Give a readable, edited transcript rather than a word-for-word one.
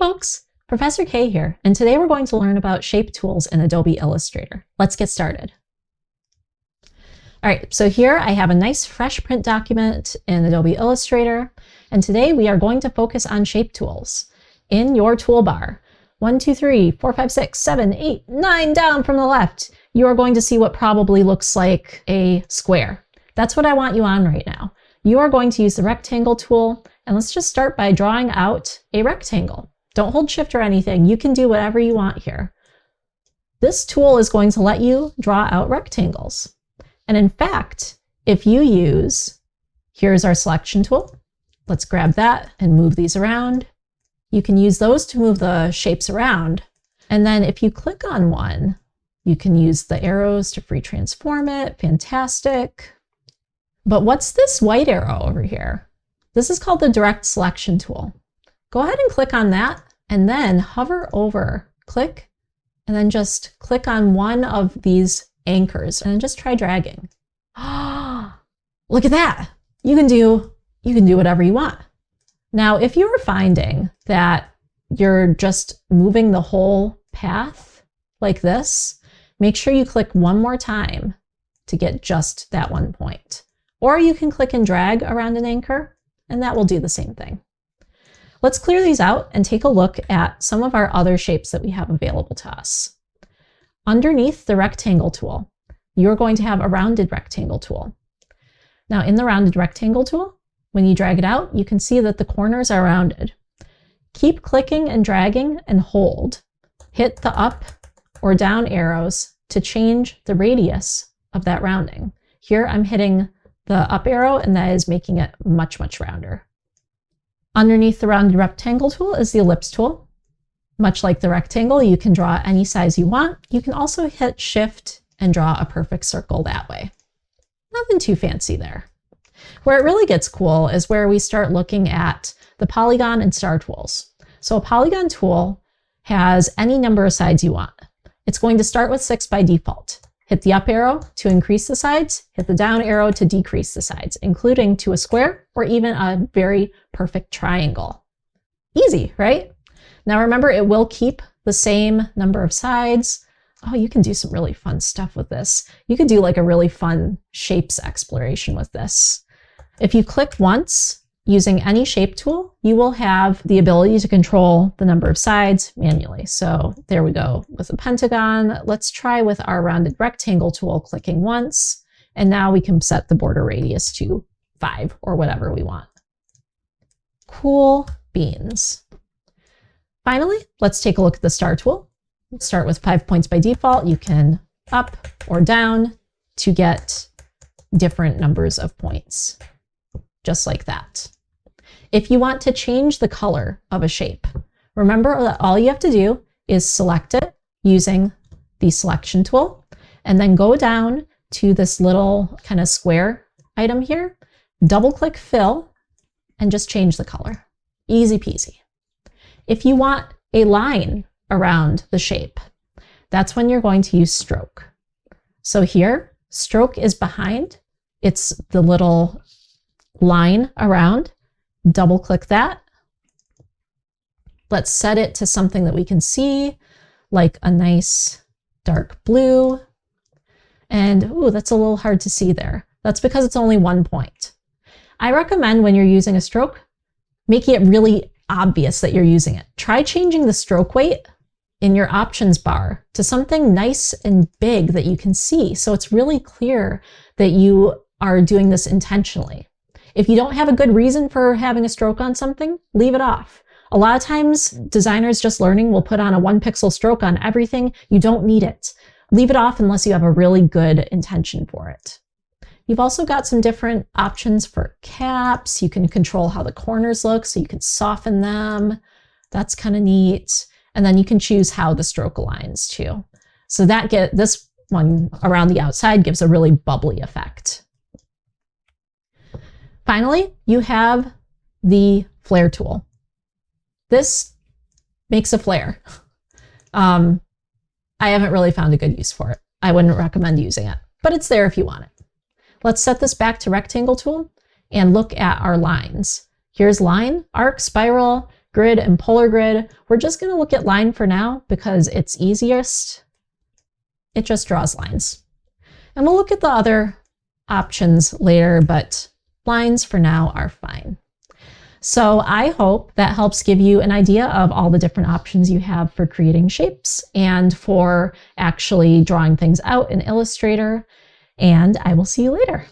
folks, Professor K here, and today we're going to learn about shape tools in Adobe Illustrator. Let's get started. All right, so here I have a nice fresh print document in Adobe Illustrator, and today we are going to focus on shape tools. In your toolbar, 1, 2, 3, 4, 5, 6, 7, 8, 9 down from the left, you are going to see what probably looks like a square. That's what I want you on right now. You are going to use the rectangle tool, and let's just start by drawing out a rectangle. Don't hold shift or anything. You can do whatever you want here. This tool is going to let you draw out rectangles. And in fact, if you use, here's our selection tool. Let's grab that and move these around. You can use those to move the shapes around. And then if you click on one, you can use the arrows to free transform it. Fantastic. But what's this white arrow over here? This is called the direct selection tool. Go ahead and click on that and then hover over, click, and then just click on one of these anchors and just try dragging. Look at that. You can do whatever you want. Now, if you're finding that you're just moving the whole path like this, make sure you click one more time to get just that one point. Or you can click and drag around an anchor, and that will do the same thing. Let's clear these out and take a look at some of our other shapes that we have available to us. Underneath the rectangle tool, you're going to have a rounded rectangle tool. Now in the rounded rectangle tool, when you drag it out, you can see that the corners are rounded. Keep clicking and dragging and hold. Hit the up or down arrows to change the radius of that rounding. Here I'm hitting the up arrow, and that is making it much, much rounder. Underneath the rounded rectangle tool is the ellipse tool. Much like the rectangle, you can draw any size you want. You can also hit shift and draw a perfect circle that way. Nothing too fancy there. Where it really gets cool is where we start looking at the polygon and star tools. So a polygon tool has any number of sides you want. It's going to start with 6 by default. Hit the up arrow to increase the sides, hit the down arrow to decrease the sides, including to a square or even a very perfect triangle. Easy, right? Now remember, it will keep the same number of sides. Oh, you can do some really fun stuff with this. You could do like a really fun shapes exploration with this. If you click once using any shape tool, you will have the ability to control the number of sides manually. So there we go with a pentagon. Let's try with our rounded rectangle tool, clicking once, and now we can set the border radius to 5 or whatever we want. Cool beans. Finally, let's take a look at the star tool. Let's start with 5 points by default. You can up or down to get different numbers of points, just like that. If you want to change the color of a shape, remember that all you have to do is select it using the selection tool, and then go down to this little kind of square item here, double click fill, and just change the color. Easy peasy. If you want a line around the shape, that's when you're going to use stroke. So here, stroke is behind. It's the little line around. Double click that. Let's set it to something that we can see, like a nice dark blue. And ooh, that's a little hard to see there. That's because it's only 1 point. I recommend when you're using a stroke, making it really obvious that you're using it. Try changing the stroke weight in your options bar to something nice and big that you can see, so it's really clear that you are doing this intentionally. If you don't have a good reason for having a stroke on something, leave it off. A lot of times, designers just learning will put on a 1 pixel stroke on everything. You don't need it. Leave it off unless you have a really good intention for it. You've also got some different options for caps. You can control how the corners look, so you can soften them. That's kind of neat. And then you can choose how the stroke aligns too. So this one around the outside gives a really bubbly effect. Finally, you have the flare tool. This makes a flare. I haven't really found a good use for it. I wouldn't recommend using it, but it's there if you want it. Let's set this back to rectangle tool and look at our lines. Here's line, arc, spiral, grid and polar grid. We're just going to look at line for now because it's easiest. It just draws lines. And we'll look at the other options later, but lines for now are fine. So I hope that helps give you an idea of all the different options you have for creating shapes and for actually drawing things out in Illustrator. And I will see you later.